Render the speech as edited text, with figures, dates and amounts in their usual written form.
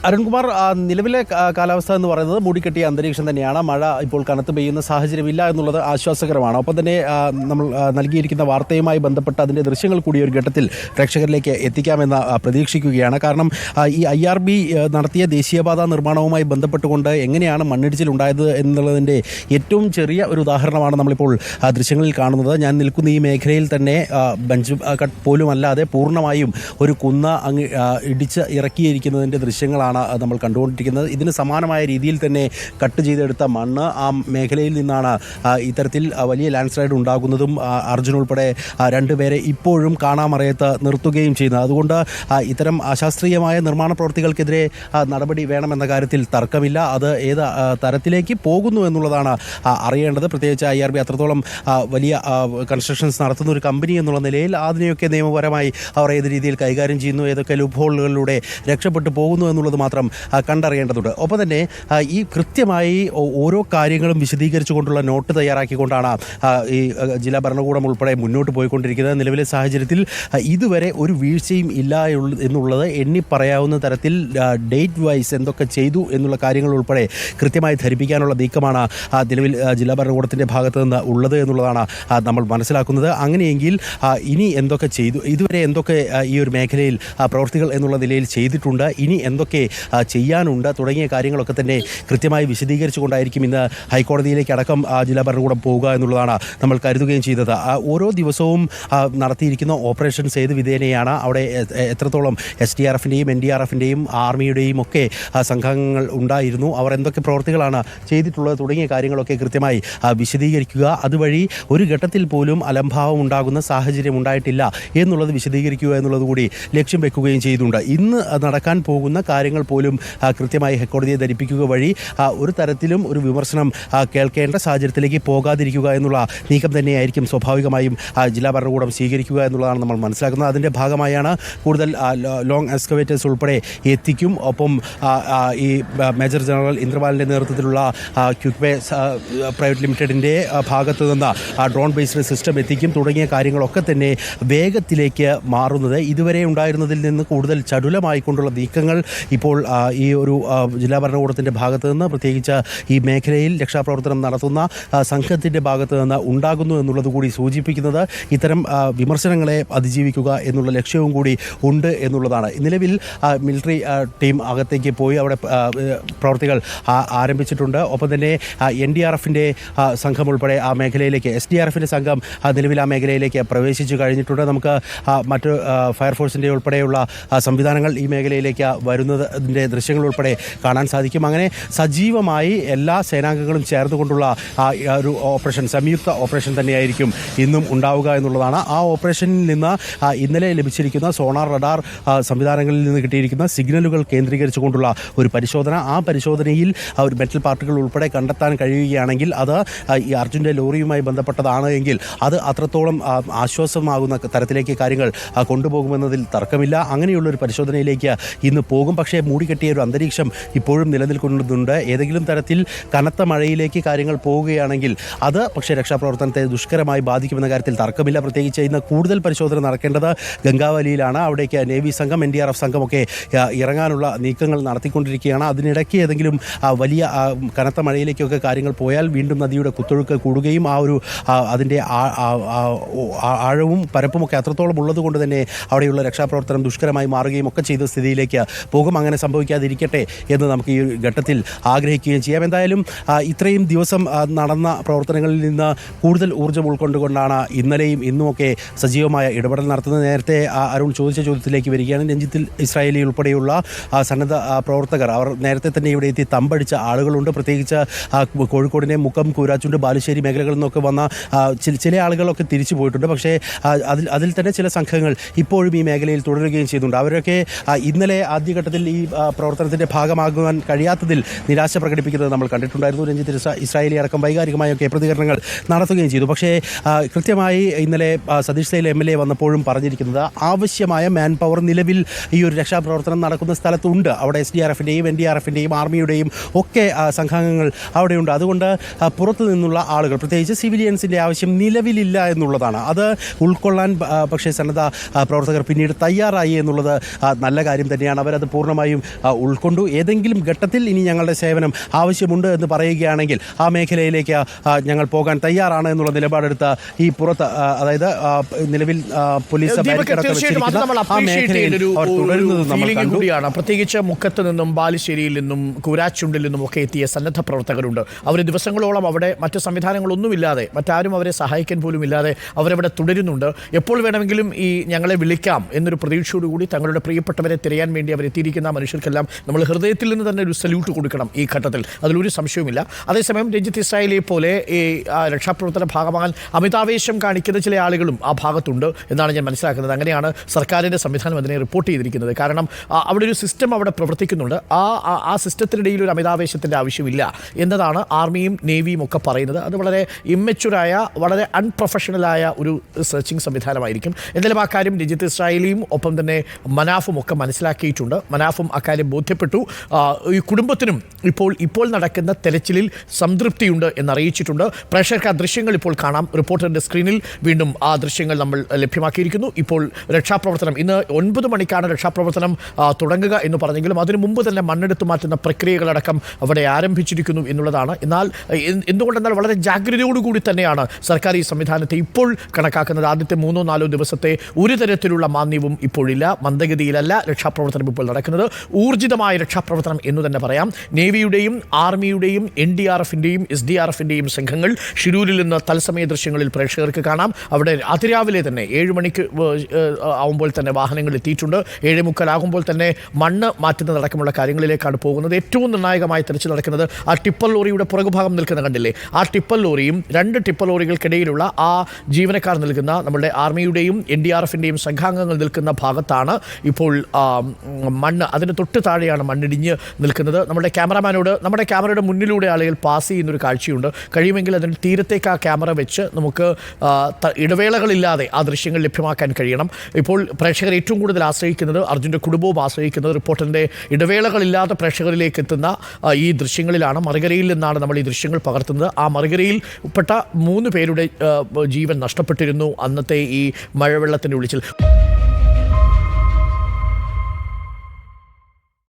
അരുൺകുമാർ, നിലവിലെ കാലാവസ്ഥ എന്ന് പറയുന്നത് മൂടിക്കെട്ടിയ അന്തരീക്ഷം തന്നെയാണ്. മഴ ഇപ്പോൾ കനത്ത് പെയ്യുന്ന സാഹചര്യമില്ല എന്നുള്ളത് ആശ്വാസകരമാണ്. ഒപ്പം തന്നെ നമ്മൾ നൽകിയിരിക്കുന്ന വാർത്തയുമായി ബന്ധപ്പെട്ട് അതിൻ്റെ ദൃശ്യങ്ങൾ കൂടി ഒരു ഘട്ടത്തിൽ പ്രേക്ഷകരിലേക്ക് എത്തിക്കാമെന്ന് പ്രതീക്ഷിക്കുകയാണ്. കാരണം ഈ IRB നടത്തിയ ദേശീയപാത നിർമ്മാണവുമായി ബന്ധപ്പെട്ടുകൊണ്ട് എങ്ങനെയാണ് മണ്ണിടിച്ചിലുണ്ടായത് എന്നുള്ളതിൻ്റെ ഏറ്റവും ചെറിയ ഒരു ഉദാഹരണമാണ് നമ്മളിപ്പോൾ ദൃശ്യങ്ങളിൽ കാണുന്നത്. ഞാൻ നിൽക്കുന്ന ഈ മേഖലയിൽ തന്നെ ബെഞ്ച് കട്ട് പോലും അല്ലാതെ പൂർണ്ണമായും ഒരു കുന്ന അങ്ങ് ഇടിച്ച് ഇറക്കിയിരിക്കുന്നതിൻ്റെ ദൃശ്യങ്ങളാണ് നമ്മൾ കണ്ടുകൊണ്ടിരിക്കുന്നത്. ഇതിന് സമാനമായ രീതിയിൽ തന്നെ കട്ട് ചെയ്തെടുത്ത മണ്ണ് ആ മേഖലയിൽ നിന്നാണ് ഇത്തരത്തിൽ വലിയ ലാൻഡ് സ്ലൈഡ് ഉണ്ടാകുന്നതും അർജുൻ ഉൾപ്പെടെ രണ്ടുപേരെ ഇപ്പോഴും കാണാമറയത്ത് നിർത്തുകയും ചെയ്യുന്നത്. അതുകൊണ്ട് ഇത്തരം അശാസ്ത്രീയമായ നിർമ്മാണ പ്രവൃത്തികൾക്കെതിരെ നടപടി വേണമെന്ന കാര്യത്തിൽ തർക്കമില്ല. അത് ഏത് തരത്തിലേക്ക് പോകുന്നു എന്നുള്ളതാണ് അറിയേണ്ടത്. പ്രത്യേകിച്ച് IRB അത്രത്തോളം വലിയ കൺസ്ട്രക്ഷൻസ് നടത്തുന്ന ഒരു കമ്പനി എന്നുള്ള നിലയിൽ അതിനെയൊക്കെ നിയമപരമായി അവർ ഏത് രീതിയിൽ കൈകാര്യം ചെയ്യുന്നു, ഏതൊക്കെ ലൂപ്പ് ഹോളുകളിലൂടെ രക്ഷപ്പെട്ടു പോകുന്നു എന്നുള്ളത് മാത്രം കണ്ടറിയേണ്ടതുണ്ട്. ഒപ്പം തന്നെ ഈ കൃത്യമായി ഓരോ കാര്യങ്ങളും വിശദീകരിച്ചുകൊണ്ടുള്ള നോട്ട് തയ്യാറാക്കിക്കൊണ്ടാണ് ഈ ജില്ലാ ഭരണകൂടം ഉൾപ്പെടെ മുന്നോട്ട് പോയിക്കൊണ്ടിരിക്കുന്നത്. നിലവിലെ സാഹചര്യത്തിൽ ഇതുവരെ ഒരു വീഴ്ചയും ഇല്ല എന്നുള്ളത് എണ്ണി പറയാവുന്ന തരത്തിൽ ഡേറ്റ് വൈസ് എന്തൊക്കെ ചെയ്തു എന്നുള്ള കാര്യങ്ങൾ ഉൾപ്പെടെ കൃത്യമായി ധരിപ്പിക്കാനുള്ള നീക്കമാണ് നിലവിൽ ജില്ലാ ഭരണകൂടത്തിൻ്റെ ഭാഗത്ത് നിന്ന് ഉള്ളത് എന്നുള്ളതാണ് നമ്മൾ മനസ്സിലാക്കുന്നത്. അങ്ങനെയെങ്കിൽ ഇനി എന്തൊക്കെ ചെയ്തു, ഇതുവരെ എന്തൊക്കെ ഈ ഒരു മേഖലയിൽ പ്രവൃത്തികൾ എന്നുള്ള നിലയിൽ ചെയ്തിട്ടുണ്ട്, ഇനി എന്തൊക്കെ ചെയ്യാനുണ്ട് തുടങ്ങിയ കാര്യങ്ങളൊക്കെ തന്നെ കൃത്യമായി വിശദീകരിച്ചുകൊണ്ടായിരിക്കും ഇന്ന് ഹൈക്കോടതിയിലേക്ക് അടക്കം ജില്ലാ ഭരണകൂടം പോവുക എന്നുള്ളതാണ് നമ്മൾ കരുതുകയും ചെയ്തത്. ഓരോ ദിവസവും നടത്തിയിരിക്കുന്ന ഓപ്പറേഷൻസ് ഏത് വിധേനയാണ്, അവിടെ എത്രത്തോളം SDRFിൻ്റെയും NDRFിൻ്റെയും ആർമിയുടെയും ഒക്കെ സംഘങ്ങൾ ഉണ്ടായിരുന്നു, അവർ എന്തൊക്കെ പ്രവൃത്തികളാണ് ചെയ്തിട്ടുള്ളത് തുടങ്ങിയ കാര്യങ്ങളൊക്കെ കൃത്യമായി വിശദീകരിക്കുക. അതുവഴി ഒരു ഘട്ടത്തിൽ പോലും അലംഭാവം ഉണ്ടാകുന്ന സാഹചര്യം ഉണ്ടായിട്ടില്ല എന്നുള്ളത് വിശദീകരിക്കുക എന്നുള്ളത് കൂടി ലക്ഷ്യം വെക്കുകയും ചെയ്തിട്ടുണ്ട്. ഇന്ന് നടക്കാൻ പോകുന്ന കാര്യങ്ങൾ പോലും കൃത്യമായി ഹൈക്കോടതിയെ ധരിപ്പിക്കുക വഴി ഒരു തരത്തിലും ഒരു വിമർശനം കേൾക്കേണ്ട സാഹചര്യത്തിലേക്ക് പോകാതിരിക്കുക എന്നുള്ള നീക്കം തന്നെയായിരിക്കും സ്വാഭാവികമായും ജില്ലാ ഭരണകൂടം സ്വീകരിക്കുക എന്നുള്ളതാണ് നമ്മൾ മനസ്സിലാക്കുന്നത്. അതിൻ്റെ ഭാഗമായാണ് കൂടുതൽ ലോങ് എക്സ്കവേറ്റേഴ്സ് ഉൾപ്പെടെ എത്തിക്കും. ഒപ്പം ഈ മേജർ ജനറൽ ഇന്ദ്രപാലിൻ്റെ നേതൃത്വത്തിലുള്ള ക്യുക്വേ പ്രൈവറ്റ് ലിമിറ്റഡിൻ്റെ ഭാഗത്തു നിന്ന് ഡ്രോൺ ബേസ്ഡ് സിസ്റ്റം എത്തിക്കും തുടങ്ങിയ കാര്യങ്ങളൊക്കെ തന്നെ വേഗത്തിലേക്ക് മാറുന്നത്. ഇതുവരെ ഉണ്ടായിരുന്നതിൽ നിന്ന് കൂടുതൽ ചടുലമായിക്കൊണ്ടുള്ള നീക്കങ്ങൾ ഇപ്പോൾ ഈ ഒരു ജില്ലാ ഭരണകൂടത്തിൻ്റെ ഭാഗത്ത് നിന്ന്, പ്രത്യേകിച്ച് ഈ മേഖലയിൽ രക്ഷാപ്രവർത്തനം നടത്തുന്ന സംഘത്തിൻ്റെ ഭാഗത്ത് നിന്ന് ഉണ്ടാകുന്നു എന്നുള്ളത് കൂടി സൂചിപ്പിക്കുന്നത് ഇത്തരം വിമർശനങ്ങളെ അതിജീവിക്കുക എന്നുള്ള ലക്ഷ്യവും കൂടി ഉണ്ട് എന്നുള്ളതാണ്. നിലവിൽ മിലിറ്ററി ടീം അകത്തേക്ക് പോയി അവിടെ പ്രവൃത്തികൾ ആരംഭിച്ചിട്ടുണ്ട്. ഒപ്പം തന്നെ NDRFിൻ്റെ സംഘം ഉൾപ്പെടെ ആ മേഖലയിലേക്ക്, SDRFിൻ്റെ സംഘം നിലവിൽ ആ മേഖലയിലേക്ക് പ്രവേശിച്ചു കഴിഞ്ഞിട്ടുണ്ട്. നമുക്ക് മറ്റ് ഫയർഫോഴ്സിൻ്റെ ഉൾപ്പെടെയുള്ള സംവിധാനങ്ങൾ ഈ മേഖലയിലേക്ക് വരുന്നതിൻ്റെ ദൃശ്യങ്ങൾ ഉൾപ്പെടെ കാണാൻ സാധിക്കും. അങ്ങനെ സജീവമായി എല്ലാ സേനാംഗങ്ങളും ചേർന്നുകൊണ്ടുള്ള ഒരു ഓപ്പറേഷൻ, സംയുക്ത ഓപ്പറേഷൻ തന്നെയായിരിക്കും ഇന്നും ഉണ്ടാവുക എന്നുള്ളതാണ്. ആ ഓപ്പറേഷനിൽ നിന്ന് ഇന്നലെ ലഭിച്ചിരിക്കുന്ന സോണാർ റഡാർ സംവിധാനങ്ങളിൽ നിന്ന് കിട്ടിയിരിക്കുന്ന സിഗ്നലുകൾ കേന്ദ്രീകരിച്ചുകൊണ്ടുള്ള ഒരു പരിശോധന, ആ പരിശോധനയിൽ ഒരു മെറ്റൽ പാർട്ടുകൾ ഉൾപ്പെടെ കണ്ടെത്താൻ കഴിയുകയാണെങ്കിൽ അത് ഈ അർജുൻ്റെ ലോറിയുമായി ബന്ധപ്പെട്ടതാണ് എങ്കിൽ അത് അത്രത്തോളം ആശ്വാസമാകുന്ന തരത്തിലേക്ക് കാര്യങ്ങൾ കൊണ്ടുപോകുമെന്നതിൽ തർക്കമില്ല. അങ്ങനെയുള്ളൊരു പരിശോധനയിലേക്ക് ഇന്ന് പോകും. പക്ഷേ മൂടിക്കെട്ടിയ ഒരു അന്തരീക്ഷം ഇപ്പോഴും നിലനിൽക്കുന്നുണ്ട്. ഏതെങ്കിലും തരത്തിൽ കനത്ത മഴയിലേക്ക് കാര്യങ്ങൾ പോവുകയാണെങ്കിൽ അത് പക്ഷേ രക്ഷാപ്രവർത്തനത്തെ ദുഷ്കരമായി ബാധിക്കുമെന്ന കാര്യത്തിൽ തർക്കമില്ല. പ്രത്യേകിച്ച് ഇന്ന് കൂടുതൽ പരിശോധന നടക്കേണ്ടത് ഗംഗാവലിയിലാണ്. അവിടേക്ക് നേവി സംഘം, NDRF സംഘമൊക്കെ ഇറങ്ങാനുള്ള നീക്കങ്ങൾ നടത്തിക്കൊണ്ടിരിക്കുകയാണ്. അതിനിടയ്ക്ക് ഏതെങ്കിലും വലിയ കനത്ത മഴയിലേക്കൊക്കെ കാര്യങ്ങൾ പോയാൽ വീണ്ടും നദിയുടെ കുത്തൊഴുക്ക് കൂടുകയും അതിൻ്റെ ആഴവും പരപ്പുമൊക്കെ അത്രത്തോളം ഉള്ളത് കൊണ്ട് തന്നെ അവിടെയുള്ള രക്ഷാപ്രവർത്തനം ദുഷ്കരമായി മാറുകയും ഒക്കെ ചെയ്ത സ്ഥിതിയിലേക്ക് പോകും. അങ്ങനെ സംഭവിക്കാതിരിക്കട്ടെ എന്ന് നമുക്ക് ഈ ഘട്ടത്തിൽ ആഗ്രഹിക്കുകയും ചെയ്യാം. എന്തായാലും ഇത്രയും ദിവസം നടന്ന പ്രവർത്തനങ്ങളിൽ നിന്ന് കൂടുതൽ ഊർജ്ജം ഉൾക്കൊണ്ടുകൊണ്ടാണ് ഇന്നലെയും ഇന്നുമൊക്കെ സജീവമായ ഇടപെടൽ നടത്തുന്നത്. നേരത്തെ അരുൺ ചോദിച്ച ചോദ്യത്തിലേക്ക് വരികയാണ്. രഞ്ജിത്തിൽ ഇസ്രായേലി ഉൾപ്പെടെയുള്ള സന്നദ്ധ പ്രവർത്തകർ, അവർ നേരത്തെ തന്നെ ഇവിടെ എത്തി തമ്പടിച്ച ആളുകളുണ്ട്. പ്രത്യേകിച്ച് കോഴിക്കോടിനെ മുക്കം, കൂരാച്ചുണ്ട്, ബാലുശ്ശേരി മേഖലകളിൽ നിന്നൊക്കെ വന്ന ചില ആളുകളൊക്കെ തിരിച്ചു പോയിട്ടുണ്ട്. പക്ഷേ അതിൽ തന്നെ ചില സംഘങ്ങൾ ഇപ്പോഴും ഈ മേഖലയിൽ തുടരുകയും ചെയ്യുന്നുണ്ട്. അവരൊക്കെ ഇന്നലെ ആദ്യഘട്ടത്തിൽ ഈ പ്രവർത്തനത്തിൻ്റെ ഭാഗമാകുവാൻ കഴിയാത്തതിൽ നിരാശ പ്രകടിപ്പിക്കുന്നത് നമ്മൾ കണ്ടിട്ടുണ്ടായിരുന്നു. രഞ്ജിത്ത് ഇസ്രായേലി അടക്കം വൈകാരികമായൊക്കെ പ്രതികരണങ്ങൾ നടത്തുകയും ചെയ്തു. പക്ഷേ കൃത്യമായി ഇന്നലെ സതീഷ് സൈൽ MLA വന്നപ്പോഴും പറഞ്ഞിരിക്കുന്നത് ആവശ്യമായ മാൻ പവർ നിലവിൽ ഈ ഒരു രക്ഷാപ്രവർത്തനം നടക്കുന്ന സ്ഥലത്തുണ്ട്. അവിടെ SDRFിൻ്റെയും NDRFിൻ്റെയും ആർമിയുടെയും ഒക്കെ സംഘാംഗങ്ങൾ അവിടെയുണ്ട്. അതുകൊണ്ട് പുറത്തു നിന്നുള്ള ആളുകൾ, പ്രത്യേകിച്ച് സിവിലിയൻസിൻ്റെ ആവശ്യം നിലവിലില്ല എന്നുള്ളതാണ്. അത് ഉൾക്കൊള്ളാൻ പക്ഷേ സന്നദ്ധ പ്രവർത്തകർ പിന്നീട് തയ്യാറായി എന്നുള്ളത് നല്ല കാര്യം തന്നെയാണ്. അവരത് പൂർണ്ണമായും എല്ലാവരെയും ഉൾക്കൊണ്ടു. ഏതെങ്കിലും ഘട്ടത്തിൽ ഇനി ഞങ്ങളുടെ സേവനം ആവശ്യമുണ്ട് എന്ന് പറയുകയാണെങ്കിൽ ആ മേഖലയിലേക്ക് ഞങ്ങൾ പോകാൻ തയ്യാറാണ് എന്നുള്ള നിലപാടെടുത്ത ഈ പുറത്ത് അതായത് നിലവിൽ പോലീസ് കൂടിയാണ്. പ്രത്യേകിച്ച് മുക്കത്ത് നിന്നും ബാലുശ്ശേരിയിൽ നിന്നും കൂരാച്ചുണ്ടിൽ നിന്നും ഒക്കെ എത്തിയ സന്നദ്ധ പ്രവർത്തകരുണ്ട്. അവർ ദിവസങ്ങളോളം അവിടെ മറ്റ് സംവിധാനങ്ങളൊന്നുമില്ലാതെ മറ്റാരും അവരെ സഹായിക്കാൻ പോലും ഇല്ലാതെ അവരവിടെ തുടരുന്നുണ്ട്. എപ്പോൾ വേണമെങ്കിലും ഈ ഞങ്ങളെ വിളിക്കാം എന്നൊരു പ്രതീക്ഷയോടുകൂടി തങ്ങളുടെ പ്രിയപ്പെട്ടവരെ തിരയാൻ വേണ്ടി അവരെത്തിയിരിക്കുന്ന മനുഷ്യർക്കെല്ലാം നമ്മൾ ഹൃദയത്തിൽ നിന്ന് തന്നെ ഒരു സല്യൂട്ട് കൊടുക്കണം ഈ ഘട്ടത്തിൽ, അതിലൊരു സംശയവുമില്ല. അതേസമയം രഞ്ജിത്ത് ഇസ്രായേലിയെ പോലെ ഈ രക്ഷാപ്രവർത്തന ഭാഗമാകാൻ അമിതാവേശം കാണിക്കുന്ന ചില ആളുകളും ആ ഭാഗത്തുണ്ട് എന്നാണ് ഞാൻ മനസ്സിലാക്കുന്നത്. അങ്ങനെയാണ് സർക്കാരിൻ്റെ സംവിധാനം അതിനെ റിപ്പോർട്ട് ചെയ്തിരിക്കുന്നത്. കാരണം അവിടെ ഒരു സിസ്റ്റം അവിടെ പ്രവർത്തിക്കുന്നുണ്ട്. ആ സിസ്റ്റത്തിനിടയിൽ ഒരു അമിതാവേശത്തിൻ്റെ ആവശ്യമില്ല എന്നതാണ് ആർമിയും നേവിയും ഒക്കെ പറയുന്നത്. അത് വളരെ ഇമ്മച്യൂറായ വളരെ അൺപ്രൊഫഷണലായ ഒരു സെർച്ചിങ് സംവിധാനമായിരിക്കും. എന്തായാലും ആ കാര്യം രഞ്ജിത്ത് ഇസ്രായേലിയും ഒപ്പം തന്നെ മനാഫും ഒക്കെ മനസ്സിലാക്കിയിട്ടുണ്ട്. മനാഫും അക്കാര്യം ബോധ്യപ്പെട്ടു. ഈ കുടുംബത്തിനും ഇപ്പോൾ നടക്കുന്ന തെരച്ചിലിൽ സംതൃപ്തിയുണ്ട് എന്നറിയിച്ചിട്ടുണ്ട്. പ്രേക്ഷകർക്ക് ആ ദൃശ്യങ്ങൾ ഇപ്പോൾ കാണാം. റിപ്പോർട്ടറിൻ്റെ സ്ക്രീനിൽ വീണ്ടും ആ ദൃശ്യങ്ങൾ നമ്മൾ ലഭ്യമാക്കിയിരിക്കുന്നു. ഇപ്പോൾ രക്ഷാപ്രവർത്തനം ഇന്ന് 9 മണിക്കാണ് രക്ഷാപ്രവർത്തനം തുടങ്ങുക എന്ന് പറഞ്ഞെങ്കിലും അതിനു മുമ്പ് തന്നെ മണ്ണെടുത്ത് മാറ്റുന്ന പ്രക്രിയകളടക്കം അവിടെ ആരംഭിച്ചിരിക്കുന്നു എന്നുള്ളതാണ്. എന്നാൽ എന്തുകൊണ്ടെന്നാൽ വളരെ ജാഗ്രതയോടുകൂടി തന്നെയാണ് സർക്കാർ ഈ സംവിധാനത്തെ ഇപ്പോൾ കണക്കാക്കുന്നത്. ആദ്യത്തെ 3-4 ദിവസത്തെ ഒരു തരത്തിലുള്ള മാന്ദ്യവും ഇപ്പോഴില്ല. മന്ദഗതിയിലല്ല രക്ഷാപ്രവർത്തനം ഇപ്പോൾ നടക്കുന്നത്. ഊർജിതമായ രക്ഷാപ്രവർത്തനം എന്ന് തന്നെ പറയാം. നേവിയുടെയും ആർമിയുടെയും NDRFിൻ്റെയും SDRFിൻ്റെയും സംഘങ്ങൾ ഷിരൂരിൽ നിന്ന് തത്സമയ ദൃശ്യങ്ങളിൽ പ്രേക്ഷകർക്ക് കാണാം. അവിടെ അതിരാവിലെ തന്നെ 7 മണിക്ക് ആവുമ്പോൾ തന്നെ വാഹനങ്ങൾ എത്തിയിട്ടുണ്ട്. 7:45 ആകുമ്പോൾ തന്നെ മണ്ണ് മാറ്റുന്നതടക്കമുള്ള കാര്യങ്ങളിലേക്കാണ് പോകുന്നത്. ഏറ്റവും നിർണായകമായി തെരച്ചിൽ നടക്കുന്നത് ആ ടിപ്പർ ലോറിയുടെ പുറകുഭാഗം നിൽക്കുന്ന കണ്ടില്ലേ, ആ ടിപ്പർ ലോറിയും 2 ടിപ്പർ ലോറികൾക്കിടയിലുള്ള ആ ജീവനക്കാർ നിൽക്കുന്ന നമ്മുടെ ആർമിയുടെയും NDRFിൻ്റെയും സംഘാംഗങ്ങൾ നിൽക്കുന്ന ഭാഗത്താണ് ഇപ്പോൾ മണ്ണ്, അതിന് തൊട്ട് താഴെയാണ് മണ്ണിടിഞ്ഞ് നിൽക്കുന്നത്. നമ്മുടെ ക്യാമറമാനോട് നമ്മുടെ ക്യാമറയുടെ മുന്നിലൂടെ ആളുകൾ പാസ് ചെയ്യുന്നൊരു കാഴ്ചയുണ്ട്. കഴിയുമെങ്കിൽ അതിന് തീരത്തേക്ക് ആ ക്യാമറ വെച്ച് നമുക്ക് ഇടവേളകളില്ലാതെ ആ ദൃശ്യങ്ങൾ ലഭ്യമാക്കാൻ കഴിയണം. ഇപ്പോൾ പ്രേക്ഷകർ ഏറ്റവും കൂടുതൽ ആശ്രയിക്കുന്നത്, അർജുൻ്റെ കുടുംബവും ആശ്രയിക്കുന്നത് റിപ്പോർട്ടറിൻ്റെ ഇടവേളകളില്ലാതെ പ്രേക്ഷകരിലേക്ക് എത്തുന്ന ഈ ദൃശ്യങ്ങളിലാണ്. മറുകരയിൽ നിന്നാണ് നമ്മൾ ഈ ദൃശ്യങ്ങൾ പകർത്തുന്നത്. ആ മറുകരയിൽ പെട്ട 3 പേരുടെ ജീവൻ നഷ്ടപ്പെട്ടിരുന്നു അന്നത്തെ ഈ മഴവെള്ളത്തിൻ്റെ ഒളിച്ചിൽ.